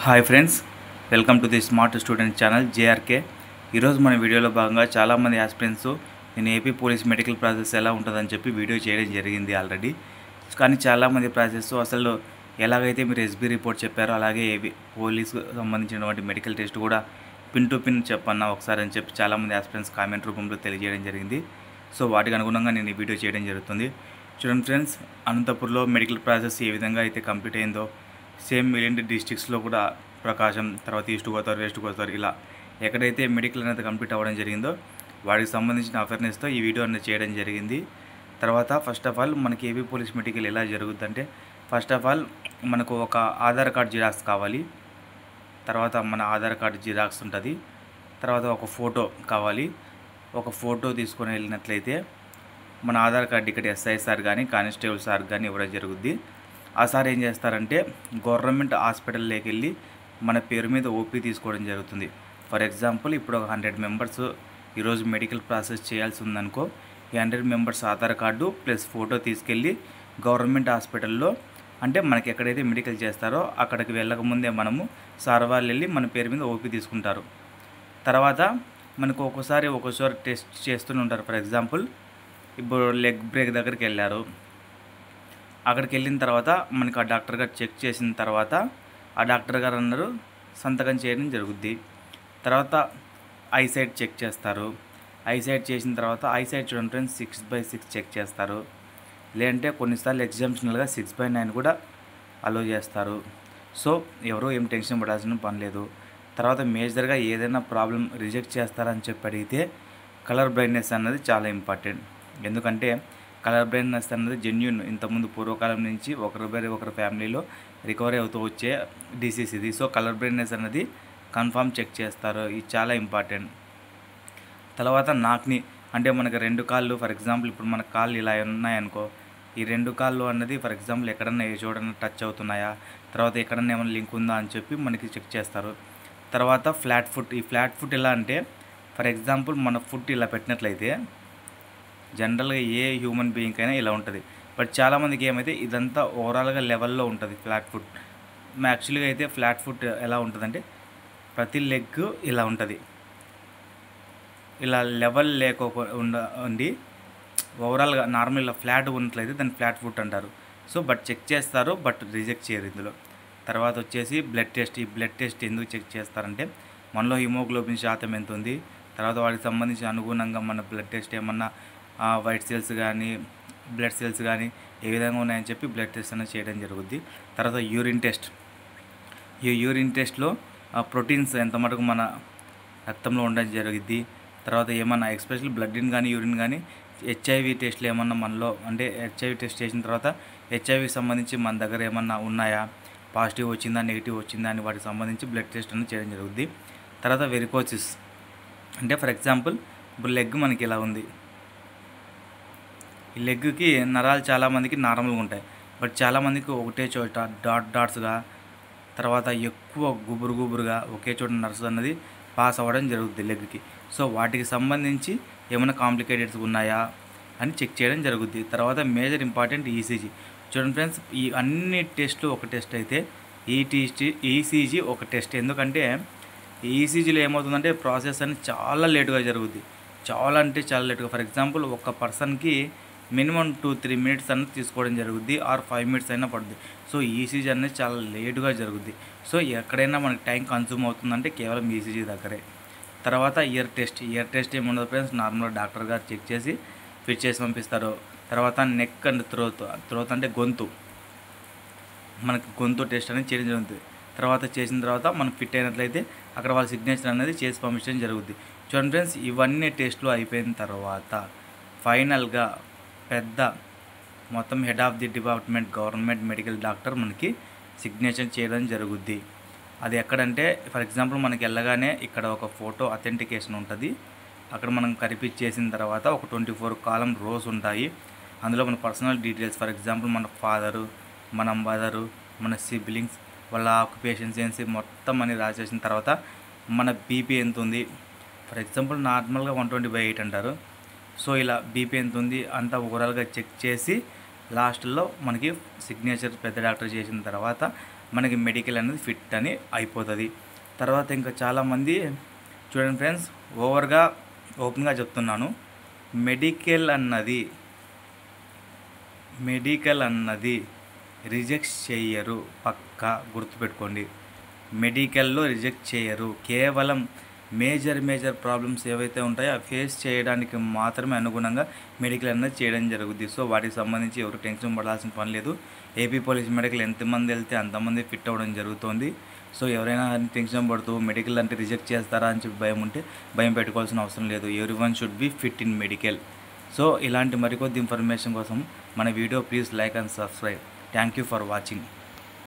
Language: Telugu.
Hi friends, welcome to the smart student channel JRK. ఈరోజు మన వీడియోలో భాగంగా చాలామంది ఆస్పిరెంట్స్ నేను ఏపీ పోలీస్ మెడికల్ ప్రాసెస్ ఎలా ఉంటుందని చెప్పి వీడియో చేయడం జరిగింది ఆల్రెడీ. కానీ చాలామంది ప్రాసెస్ అసలు ఎలాగైతే మీరు ఎస్బీ రిపోర్ట్ చెప్పారో అలాగే ఏపీ పోలీస్కు సంబంధించినటువంటి మెడికల్ టెస్ట్ కూడా పిన్ టు పిన్ చెప్పన్నా ఒకసారి అని చెప్పి చాలామంది ఆస్పిరెంట్స్ కామెంట్ రూపంలో తెలియజేయడం జరిగింది. సో వాటికి అనుగుణంగా నేను ఈ వీడియో చేయడం జరుగుతుంది. చూడండి ఫ్రెండ్స్, అనంతపూర్లో మెడికల్ ప్రాసెస్ ఏ విధంగా అయితే కంప్లీట్ అయిందో సేమ్ మిలియన్ డిస్ట్రిక్ట్స్లో కూడా ప్రకాశం, తర్వాత ఈస్ట్ గోదావరి, వెస్ట్ గోదావరి ఇలా ఎక్కడైతే మెడికల్ అనేది కంప్లీట్ అవ్వడం జరిగిందో వాటికి సంబంధించిన అవేర్నెస్తో ఈ వీడియో అనేది చేయడం జరిగింది. తర్వాత ఫస్ట్ ఆఫ్ ఆల్ మనకి ఏపీ పోలీస్ మెడికల్ ఎలా జరుగుతుందంటే, ఫస్ట్ ఆఫ్ ఆల్ మనకు ఒక ఆధార్ కార్డ్ జిరాక్స్ కావాలి. తర్వాత మన ఆధార్ కార్డ్ జిరాక్స్ ఉంటుంది. తర్వాత ఒక ఫోటో కావాలి. ఒక ఫోటో తీసుకొని వెళ్ళినట్లయితే మన ఆధార్ కార్డు ఇక్కడ ఎస్ఐ సార్ కానీ కానిస్టేబుల్ సార్ కానీ ఇవ్వడం జరుగుద్ది. ఆ సార్ ఏం చేస్తారంటే గవర్నమెంట్ హాస్పిటల్లోకి వెళ్ళి మన పేరు మీద ఓపీ తీసుకోవడం జరుగుతుంది. ఫర్ ఎగ్జాంపుల్ ఇప్పుడు ఒక 100 మెంబర్స్ ఈరోజు మెడికల్ ప్రాసెస్ చేయాల్సి ఉందనుకో, ఈ 100 members Aadhaar card plus photo తీసుకెళ్ళి గవర్నమెంట్ హాస్పిటల్లో అంటే మనకి ఎక్కడైతే మెడికల్ చేస్తారో అక్కడికి వెళ్ళకముందే మనము సార్ వాళ్ళు వెళ్ళి మన పేరు మీద ఓపీ తీసుకుంటారు. తర్వాత మనకు ఒక్కోసారి టెస్ట్ చేస్తూనే ఉంటారు. ఫర్ ఎగ్జాంపుల్ ఇప్పుడు లెగ్ బ్రేక్ దగ్గరికి వెళ్ళారు. అక్కడికి వెళ్ళిన తర్వాత మనకు ఆ డాక్టర్ గారు చెక్ చేసిన తర్వాత ఆ డాక్టర్ గారు అన్నారు సంతకం చేయడం జరుగుద్ది. తర్వాత ఐసైట్ చెక్ చేస్తారు. ఐసైట్ చేసిన తర్వాత ఐసైట్ చూడండి ఫ్రెండ్స్ 6/6 చెక్ చేస్తారు. లేదంటే కొన్నిసార్లు ఎగ్జామ్షనల్గా 6/9 కూడా అలో చేస్తారు. సో ఎవరో ఏం టెన్షన్ పడాల్సిన పని లేదు. తర్వాత మేజర్గా ఏదైనా ప్రాబ్లం రిజెక్ట్ చేస్తారని చెప్పి అడిగితే కలర్ బ్లైండ్నెస్ అన్నది చాలా ఇంపార్టెంట్. ఎందుకంటే కలర్ బ్లైండ్నెస్ అన్నది జెన్యూన్, ఇంతకుముందు పూర్వకాలం నుంచి ఒకరి ఫ్యామిలీలో రికవరీ అవుతూ వచ్చే డిసీజ్ ఇది. సో కలర్ బ్లైండ్నెస్ అన్నది కన్ఫామ్ చెక్ చేస్తారు. ఇది చాలా ఇంపార్టెంట్. తర్వాత నాక్ని అంటే మనకు 2 కాళ్ళు, ఫర్ ఎగ్జాంపుల్ ఇప్పుడు మన కాళ్ళు ఇలా ఉన్నాయనుకో, ఈ 2 కాళ్ళు అన్నది ఫర్ ఎగ్జాంపుల్ ఎక్కడన్నా ఏ చూడన్నా టచ్ అవుతున్నాయా, తర్వాత ఎక్కడన్నా ఏమైనా లింక్ ఉందా అని చెప్పి మనకి చెక్ చేస్తారు. తర్వాత ఫ్లాట్ ఫుట్. ఈ ఫ్లాట్ ఫుట్ ఎలా అంటే ఫర్ ఎగ్జాంపుల్ మన ఫుట్ ఇలా పెట్టినట్లయితే జనరల్గా ఏ హ్యూమన్ బీయింగ్ అయినా ఇలా ఉంటుంది. బట్ చాలామందికి ఏమైతే ఇదంతా ఓవరాల్గా లెవెల్లో ఉంటుంది ఫ్లాట్ ఫుట్. యాక్చువల్గా అయితే ఫ్లాట్ ఫుట్ ఎలా ఉంటుందంటే ప్రతి లెగ్ ఇలా ఉంటుంది. ఇలా లెవెల్ ఉండి ఓవరాల్గా నార్మల్ ఇలా ఫ్లాట్ ఉన్నట్లయితే దాన్ని ఫ్లాట్ ఫుట్ అంటారు. సో బట్ చెక్ చేస్తారు, బట్ రిజెక్ట్ చేయరు ఇందులో. తర్వాత వచ్చేసి బ్లడ్ టెస్ట్. ఈ బ్లడ్ టెస్ట్ ఎందుకు చెక్ చేస్తారంటే మనలో హిమోగ్లోబిన్ శాతం ఎంత ఉంది, తర్వాత వాటికి సంబంధించి అనుగుణంగా మన బ్లడ్ టెస్ట్ ఏమన్నా వైట్ సెల్స్ కానీ బ్లడ్ సెల్స్ కానీ ఏ విధంగా ఉన్నాయని చెప్పి బ్లడ్ టెస్ట్ అనేది చేయడం జరుగుద్ది. తర్వాత యూరిన్ టెస్ట్. ఈ యూరిన్ టెస్ట్లో ప్రోటీన్స్ ఎంత మటుకు మన రక్తంలో ఉండడం జరిగిద్ది. తర్వాత ఏమన్నా ఎస్పెషల్లీ బ్లడ్ని కానీ యూరిన్ కానీ హెచ్ఐవి టెస్ట్లు ఏమన్నా మనలో అంటే హెచ్ఐవి టెస్ట్ చేసిన తర్వాత హెచ్ఐవి సంబంధించి మన దగ్గర ఏమన్నా ఉన్నాయా, పాజిటివ్ వచ్చిందా నెగిటివ్ వచ్చిందా అని వాటికి సంబంధించి బ్లడ్ టెస్ట్ అనేది చేయడం జరుగుద్ది. తర్వాత వెరికోసిస్ అంటే ఫర్ ఎగ్జాంపుల్ ఇప్పుడు లెగ్ మనకి ఇలా ఉంది. ఈ లెగ్కి నరాలు చాలామందికి నార్మల్గా ఉంటాయి, బట్ చాలామందికి ఒకటే చోట డాట్స్గా తర్వాత ఎక్కువ గుబురుగా ఒకే చోట నర్స్ అన్నది పాస్ అవ్వడం జరుగుతుంది లెగ్కి. సో వాటికి సంబంధించి ఏమైనా కాంప్లికేటెడ్స్ ఉన్నాయా అని చెక్ చేయడం జరుగుద్ది. తర్వాత మేజర్ ఇంపార్టెంట్ ఈసీజీ. చూడండి ఫ్రెండ్స్, ఈ అన్ని టెస్ట్లు ఒక టెస్ట్ అయితే ఈసీజీ ఒక టెస్ట్. ఎందుకంటే ఈసీజీలో ఏమవుతుందంటే ప్రాసెస్ అనేది చాలా లేటుగా జరుగుద్ది. చాలా అంటే చాలా లేటుగా. ఫర్ ఎగ్జాంపుల్ ఒక పర్సన్కి మినిమం 2-3 మినిట్స్ అన్నది తీసుకోవడం జరుగుద్ది, ఆర్ 5 మినిట్స్ అయినా పడుతుంది. సో ఈసీజీ అనేది చాలా లేటుగా జరుగుద్ది. సో ఎక్కడైనా మనకి టైం కన్జ్యూమ్ అవుతుందంటే కేవలం ఈసీజీ దగ్గరే. తర్వాత ఇయర్ టెస్ట్ ఏముండదు ఫ్రెండ్స్, నార్మల్గా డాక్టర్ గారు చెక్ చేసి ఫిట్ చేసి పంపిస్తారు. తర్వాత నెక్ అండ్ త్రోత్ అంటే మనకి గొంతు టెస్ట్ అనేది చేయడం జరుగుతుంది. తర్వాత చేసిన తర్వాత మనం ఫిట్ అయినట్లయితే అక్కడ వాళ్ళ సిగ్నేచర్ అనేది చేసి పంపించడం జరుగుతుంది. చూడండి ఫ్రెండ్స్, ఇవన్నీ టెస్టులు అయిపోయిన తర్వాత ఫైనల్గా మొత్తం head of the department government medical doctor మనకి సిగ్నేచర్ చేయడం జరుగుద్ది. అది ఎక్కడంటే ఫర్ ఎగ్జాంపుల్ మనకి వెళ్ళగానే ఇక్కడ ఒక ఫోటో అథెంటికేషన్ ఉంటుంది. అక్కడ మనం కనిపించేసిన తర్వాత ఒక 24 కాలం రోస్ ఉంటాయి. అందులో మన పర్సనల్ డీటెయిల్స్, ఫర్ ఎగ్జాంపుల్ మన ఫాదరు, మన మదరు, మన సిబ్లింగ్స్, వాళ్ళ ఆక్యుపేషన్ సెన్స్ మొత్తం అని రాసేసిన తర్వాత మన బీపీ ఎంత ఉంది. ఫర్ ఎగ్జాంపుల్ నార్మల్గా 120/8 అంటారు. సో ఇలా బీపీ ఎంత ఉంది అంతా ఓవరాల్గా చెక్ చేసి లాస్ట్లో మనకి సిగ్నేచర్ పెద్ద డాక్టర్ చేసిన తర్వాత మనకి మెడికల్ అనేది ఫిట్ అని అయిపోతుంది. తర్వాత ఇంకా చాలామంది చూడండి ఫ్రెండ్స్, ఓపెన్గా చెప్తున్నాను, మెడికల్ అన్నది రిజెక్ట్ చేయరు. పక్కా గుర్తుపెట్టుకోండి, మెడికల్లో రిజెక్ట్ చేయరు. కేవలం మేజర్ ప్రాబ్లమ్స్ ఏవైతే ఉంటాయో అవి ఫేస్ చేయడానికి మాత్రమే అనుగుణంగా మెడికల్ అనేది చేయడం జరుగుద్ది. సో వాటికి సంబంధించి ఎవరు టెన్షన్ పడాల్సిన పని లేదు. ఏపీ పోలీస్ మెడికల్ ఎంతమంది వెళ్తే అంతమంది ఫిట్ అవ్వడం జరుగుతుంది. సో ఎవరైనా టెన్షన్ పడుతూ మెడికల్ అంటే రిజెక్ట్ చేస్తారా అని చెప్పి భయం ఉంటే భయం పెట్టుకోవాల్సిన అవసరం లేదు. Everyone should be fit in medical. So ఇలాంటి మరికొద్ది ఇన్ఫర్మేషన్ కోసం మన video please like and subscribe. Thank you for watching.